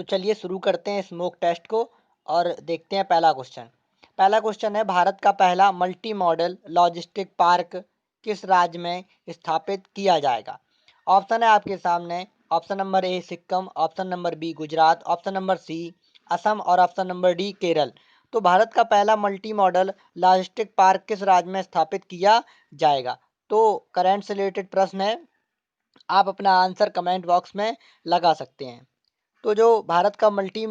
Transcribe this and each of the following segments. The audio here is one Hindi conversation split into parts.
तो चलिए शुरू करते हैं स्मोक टेस्ट को और देखते हैं पहला क्वेश्चन। पहला क्वेश्चन है, भारत का पहला मल्टी मॉडल लॉजिस्टिक पार्क किस राज्य में स्थापित किया जाएगा? ऑप्शन है आपके सामने। Option number A Sikkim, option number B Gujarat, option number C Assam और ऑप्शन नंबर डी केरल। तो भारत का पहला मल्टी मॉडल लॉजिस्टिक पार्क किस राज्य में स्थापित किया जाएगा? तो करंट से रिलेटेड प्रश्न है, आप अपना आंसर कमेंट बॉक्स में लगा सकते हैं। तो जो भारत का मल्टी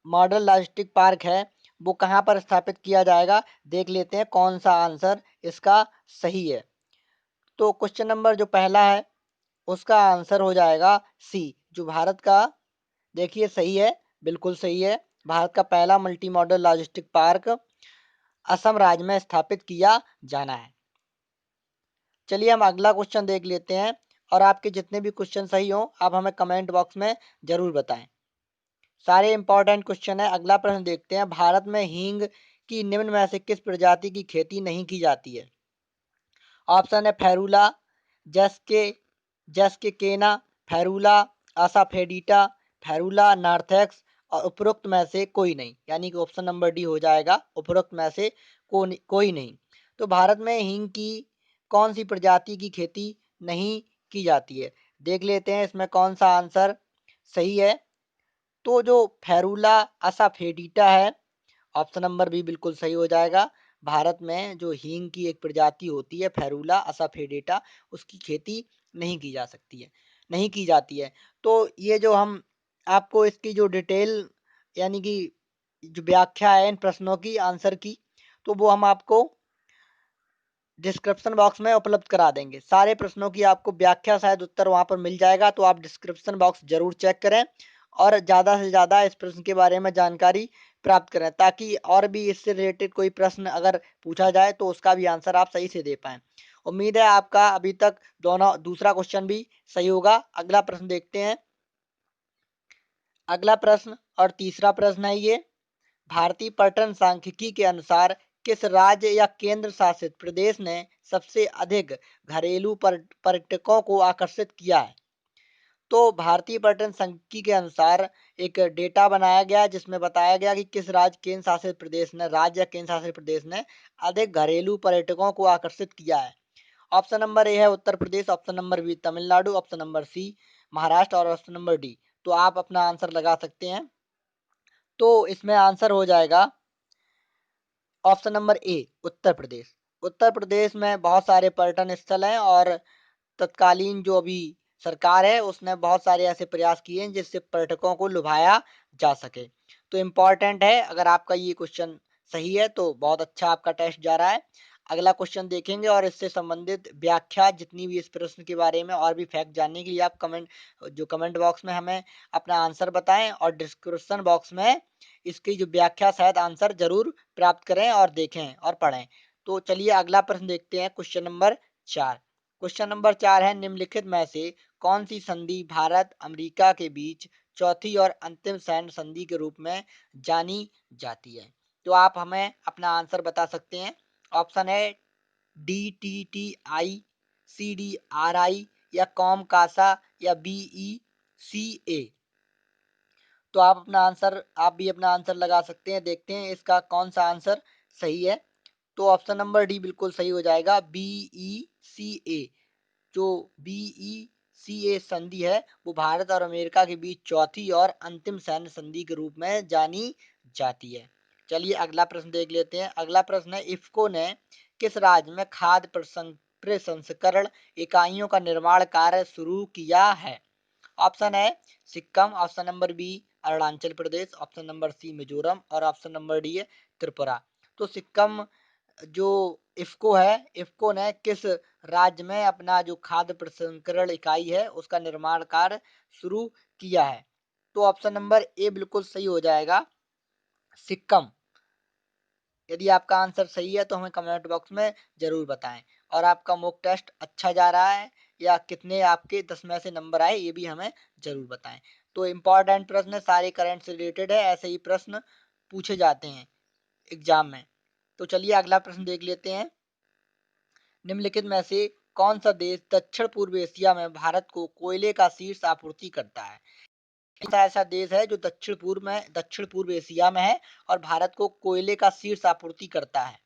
मॉडल लॉजिस्टिक पार्क है वो कहाँ पर स्थापित किया जाएगा, देख लेते हैं कौन सा आंसर इसका सही है। तो क्वेश्चन नंबर जो पहला है उसका आंसर हो जाएगा सी, जो भारत का, देखिए सही है, बिल्कुल सही है। भारत का पहला multi modal logistic park Assam राज्य में स्थापित किया जाना है। चलिए हम अगला क्वेश्चन देख लेते हैं और आपके जितने भी क्वेश्चन सही हों आप हमें कमेंट बॉक्स में जरूर बताएं। सारे इंपॉर्टेंट क्वेश्चन है। अगला प्रश्न देखते हैं, भारत में हींग की निम्न में से किस प्रजाति की खेती नहीं की जाती है? ऑप्शन है फेरुला, जस्के जस्के केना, फेरुला असाफेडिटा, फेरुला नार्थेक्स और उपरोक्त में से कोई नहीं, यानी कि ऑप्शन नंबर डी हो जाएगा, उपरोक्त में से कोई नहीं। तो भारत में हींग की कौन सी प्रजाति की खेती नहीं की जाती है, देख लेते हैं इसमें कौन सा आंसर सही है। तो जो फेरुला असाफेडिटा है, ऑप्शन नंबर बी बिल्कुल सही हो जाएगा। भारत में जो हींग की एक प्रजाति होती है फेरुला असाफेडिटा, उसकी खेती नहीं की जा सकती है, नहीं की जाती है। तो ये जो हम आपको इसकी जो डिटेल, यानी कि जो व्याख्या है इन प्रश्नों की आंसर की, तो वो हम आपको डिस्क्रिप्शन बॉक्स में उपलब्ध करा देंगे। सारे प्रश्नों की आपको व्याख्या शायद उत्तर वहां पर मिल जाएगा, तो आप डिस्क्रिप्शन बॉक्स जरूर चेक करें और ज़्यादा से ज़्यादा इस प्रश्न के बारे में जानकारी प्राप्त करें, ताकि और भी इससे रिलेटेड कोई प्रश्न अगर पूछा जाए तो उसका भी आंसर आप सही से दे पाएं। उम्मीद है आपका अभी तक दोनों दूसरा क्वेश्चन भी सही होगा। अगला प्रश्न देखते हैं। अगला प्रश्न और तीसरा प्रश्न है ये, भारतीय पर्यटन सांख्यिकी के अनुसार किस राज्य या केंद्र शासित प्रदेश ने सबसे अधिक घरेलू पर्यटकों को आकर्षित किया है? तो भारतीय पर्यटन सांख्यिकी के अनुसार एक डेटा बनाया गया जिसमें बताया गया कि किस राज्य या केंद्र शासित प्रदेश ने अधिक घरेलू पर्यटकों को आकर्षित किया है। ऑप्शन नंबर ए है Uttar Pradesh, option number B Tamil Nadu, option number C Maharashtra और ऑप्शन नंबर डी। तो आप अपना आंसर लगा सकते हैं। तो इसमें आंसर हो जाएगा ऑप्शन नंबर ए उत्तर प्रदेश। उत्तर प्रदेश में बहुत सारे पर्यटन स्थल हैं और तत्कालीन जो अभी सरकार है उसने बहुत सारे ऐसे प्रयास किए हैं जिससे पर्यटकों को लुभाया जा सके। तो इम्पॉर्टेंट है, अगर आपका ये क्वेश्चन सही है तो बहुत अच्छा आपका टेस्ट जा रहा है। अगला क्वेश्चन देखेंगे और इससे संबंधित व्याख्या जितनी भी इस प्रश्न के बारे में और भी फैक्ट जानने के लिए आप कमेंट बॉक्स में हमें अपना आंसर बताएं और डिस्क्रिप्शन बॉक्स में इसकी जो व्याख्या शायद आंसर जरूर प्राप्त करें और देखें और पढ़ें। तो चलिए अगला प्रश्न देखते हैं, क्वेश्चन नंबर 4। क्वेश्चन नंबर 4 है, निम्नलिखित में से कौन सी संधि भारत अमेरिका के बीच चौथी और अंतिम सैन्य संधि के रूप में जानी जाती है? तो आप हमें अपना आंसर बता सकते हैं। ऑप्शन है D T T I, C D R I या कॉम कासा या बी ई सी ए। तो आप भी अपना आंसर लगा सकते हैं। देखते हैं इसका कौन सा आंसर सही है। तो ऑप्शन नंबर डी बिल्कुल सही हो जाएगा, बी ई सी ए। जो बी ई सी ए संधि है वो भारत और अमेरिका के बीच चौथी और अंतिम सैन्य संधि के रूप में जानी जाती है। चलिए अगला प्रश्न देख लेते हैं। अगला प्रश्न है, इफ्को ने किस राज्य में खाद्य प्रसंस्करण इकाइयों का निर्माण कार्य शुरू किया है? ऑप्शन है Sikkim, option number B Arunachal Pradesh, option number C Mizoram और ऑप्शन नंबर डी है त्रिपुरा। तो सिक्किम जो इफ्को है, इफ्को ने किस राज्य में अपना जो खाद्य प्रसंस्करण इकाई है उसका निर्माण कार्य शुरू किया है? तो ऑप्शन नंबर ए बिल्कुल सही हो जाएगा, सिक्किम। यदि आपका आंसर सही है तो हमें कमेंट बॉक्स में जरूर बताएं। और आपका मॉक टेस्ट अच्छा जा रहा है या कितने आपके 10 में से नंबर आए ये भी हमें जरूर बताएं। तो इम्पोर्टेंट प्रश्न सारे करंट से रिलेटेड है, ऐसे ही प्रश्न पूछे जाते हैं एग्जाम में। तो चलिए अगला प्रश्न देख लेते हैं। निम्नलिखित में से कौन सा देश दक्षिण पूर्व एशिया में भारत को कोयले का शीर्ष आपूर्ति करता है? ऐसा देश है जो दक्षिण पूर्व एशिया में है और भारत को कोयले का शीर्ष आपूर्ति करता है?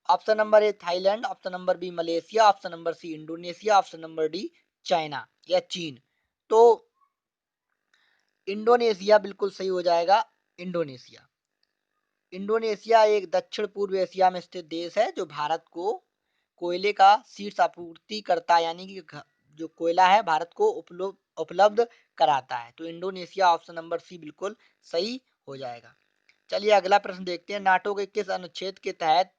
Option number A Thailand, option number B Malaysia, option number C Indonesia, option number D China या चीन। तो इंडोनेशिया बिल्कुल सही हो जाएगा। इंडोनेशिया इंडोनेशिया एक दक्षिण पूर्व एशिया में स्थित देश है जो भारत को कोयले का शीर्ष आपूर्ति करता है, यानी कि जो कोयला है भारत को उपलब्ध कराता है। तो इंडोनेशिया ऑप्शन नंबर सी बिल्कुल सही हो जाएगा। चलिए अगला प्रश्न देखते हैं। नाटो के किस अनुच्छेद के तहत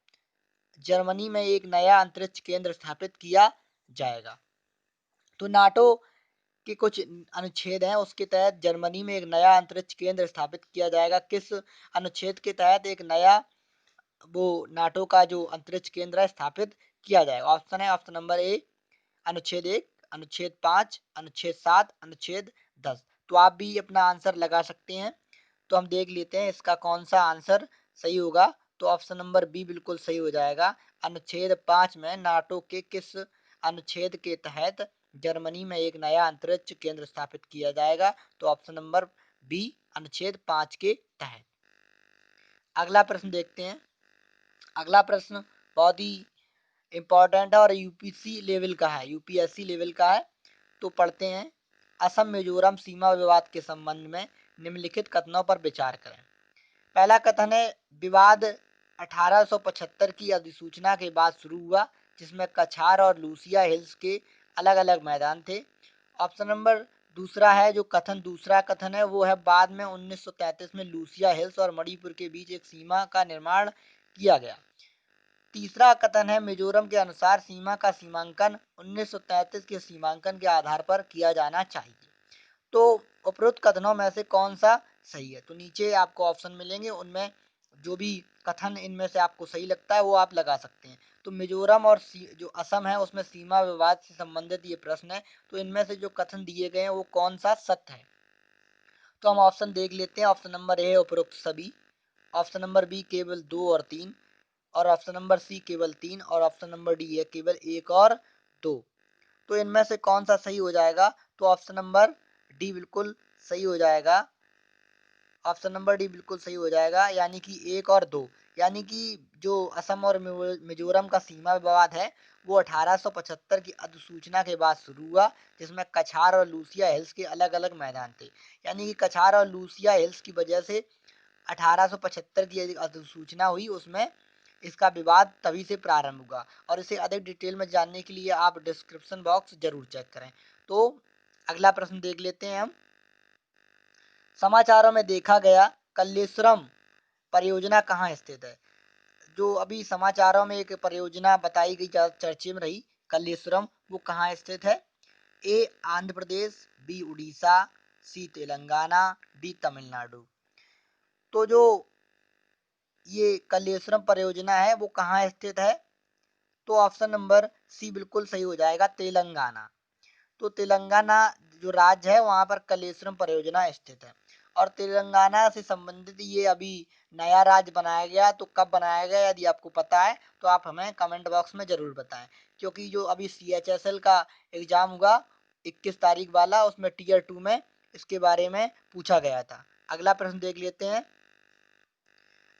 जर्मनी में एक नया अंतरिक्ष केंद्र स्थापित किया जाएगा? तो नाटो के कुछ अनुच्छेद हैं, उसके तहत जर्मनी में एक नया अंतरिक्ष केंद्र स्थापित किया जाएगा। किस अनुच्छेद के तहत एक नया वो नाटो का जो अंतरिक्ष केंद्र है स्थापित किया जाएगा? ऑप्शन है ऑप्शन नंबर ए अनुच्छेद 1, अनुच्छेद 5, अनुच्छेद 7, अनुच्छेद 10। तो आप भी अपना आंसर लगा सकते हैं। तो हम देख लेते हैं इसका कौन सा आंसर सही होगा। तो ऑप्शन नंबर बी बिल्कुल सही हो जाएगा। अनुच्छेद 5 में नाटो के किस अनुच्छेद के तहत जर्मनी में एक नया अंतरिक्ष केंद्र स्थापित किया जाएगा? तो ऑप्शन नंबर बी अनुच्छेद 5 के तहत। अगला प्रश्न देखते हैं। अगला प्रश्न बहुत ही इंपॉर्टेंट है और यूपीसी लेवल का है, यूपीएससी लेवल का है। तो पढ़ते हैं। असम मिजोरम सीमा विवाद के संबंध में निम्नलिखित कथनों पर विचार करें। पहला कथन है विवाद 1875 की अधिसूचना के बाद शुरू हुआ, जिसमें कछार और लूसिया हिल्स के अलग अलग मैदान थे। ऑप्शन नंबर दूसरा कथन है वो है बाद में 1933 में लूसिया हिल्स और मणिपुर के बीच एक सीमा का निर्माण किया गया। तीसरा कथन है मिजोरम के अनुसार सीमा का सीमांकन 1933 के सीमांकन के आधार पर किया जाना चाहिए। तो उपरोक्त कथनों में से कौन सा सही है? तो नीचे आपको ऑप्शन मिलेंगे, उनमें जो भी कथन इनमें से आपको सही लगता है वो आप लगा सकते हैं। तो मिजोरम और जो असम है उसमें सीमा विवाद से संबंधित ये प्रश्न है। तो इनमें से जो कथन दिए गए हैं वो कौन सा सत्य है? तो हम ऑप्शन देख लेते हैं। ऑप्शन नंबर ए उपरोक्त सभी, ऑप्शन नंबर बी केवल 2 और 3, और ऑप्शन नंबर सी केवल 3, और ऑप्शन नंबर डी है केवल 1 और 2। तो इनमें से कौन सा सही हो जाएगा? तो ऑप्शन नंबर डी बिल्कुल सही हो जाएगा। ऑप्शन नंबर डी बिल्कुल सही हो जाएगा, यानी कि 1 और 2। यानी कि जो असम और मिजोरम का सीमा विवाद है वो 1875 की अधिसूचना के बाद शुरू हुआ, जिसमें कछार और लूसिया हिल्स के अलग अलग मैदान थे। यानी कि कछार और लूसिया हिल्स की वजह से 1875 की अधिसूचना हुई, उसमें इसका विवाद तभी से प्रारंभ हुआ। और इसे अधिक डिटेल में जानने के लिए आप डिस्क्रिप्शन बॉक्स जरूर चेक करें। तो अगला प्रश्न देख लेते हैं हम। समाचारों में देखा गया कल्लेश्वरम परियोजना कहाँ स्थित है? जो अभी समाचारों में एक परियोजना बताई गई चर्चे में रही कल्लेश्वरम, वो कहाँ स्थित है? ए आंध्र प्रदेश, बी उड़ीसा, सी तेलंगाना, डी तमिलनाडु। तो जो ये कल्लेश्वरम परियोजना है वो कहाँ स्थित है? तो ऑप्शन नंबर सी बिल्कुल सही हो जाएगा, तेलंगाना। तो तेलंगाना जो राज्य है वहां पर कलेश्वरम परियोजना स्थित है। और तेलंगाना से संबंधित ये अभी नया राज्य बनाया गया। तो कब बनाया गया यदि आपको पता है तो आप हमें कमेंट बॉक्स में जरूर बताएं, क्योंकि जो अभी CHSL का एग्जाम हुआ 21 तारीख वाला, उसमें टीयर 2 में इसके बारे में पूछा गया था। अगला प्रश्न देख लेते हैं।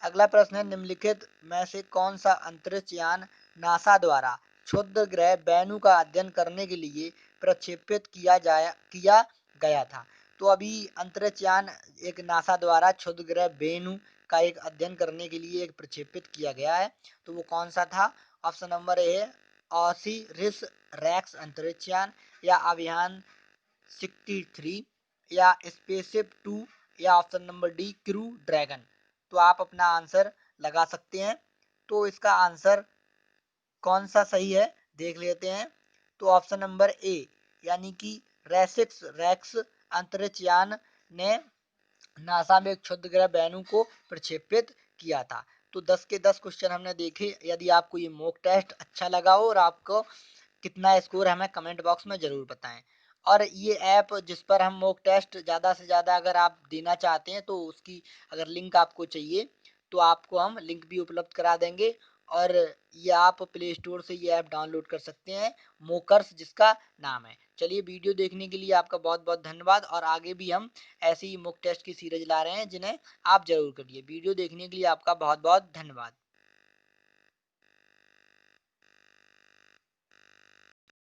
अगला प्रश्न है निम्नलिखित में से कौन सा अंतरिक्ष यान नासा द्वारा क्षुद्र ग्रह वेनु का अध्ययन करने के लिए प्रक्षेपित किया गया था? तो अभी अंतरिक्ष यान एक नासा द्वारा क्षुद्र ग्रह वेनु का एक अध्ययन करने के लिए एक प्रक्षेपित किया गया है। तो वो कौन सा था? ऑप्शन नंबर ए है ऑसिरिस रेक्स अंतरिक्ष यान, या अभियान 63, या स्पेसशिप 2, या option number D crew dragon. तो आप अपना आंसर लगा सकते हैं। तो इसका आंसर कौन सा सही है देख लेते हैं। तो ऑप्शन नंबर ए यानी कि रेक्स अंतरिक्ष यान ने नासा में एक क्षुद्र ग्रह वेनु को प्रक्षेपित किया था। तो 10 के 10 क्वेश्चन हमने देखे। यदि आपको ये मॉक टेस्ट अच्छा लगा हो और आपको कितना स्कोर हमें कमेंट बॉक्स में जरूर बताएं। और ये ऐप जिस पर हम मॉक टेस्ट ज़्यादा से ज़्यादा अगर आप देना चाहते हैं तो उसकी अगर लिंक आपको चाहिए तो आपको हम लिंक भी उपलब्ध करा देंगे। और ये आप प्ले स्टोर से ये ऐप डाउनलोड कर सकते हैं, मोकर्स जिसका नाम है। चलिए वीडियो देखने के लिए आपका बहुत-बहुत धन्यवाद और आगे भी हम ऐसे ही मॉक टेस्ट की सीरीज ला रहे हैं जिन्हें आप ज़रूर करिए। वीडियो देखने के लिए आपका बहुत-बहुत धन्यवाद।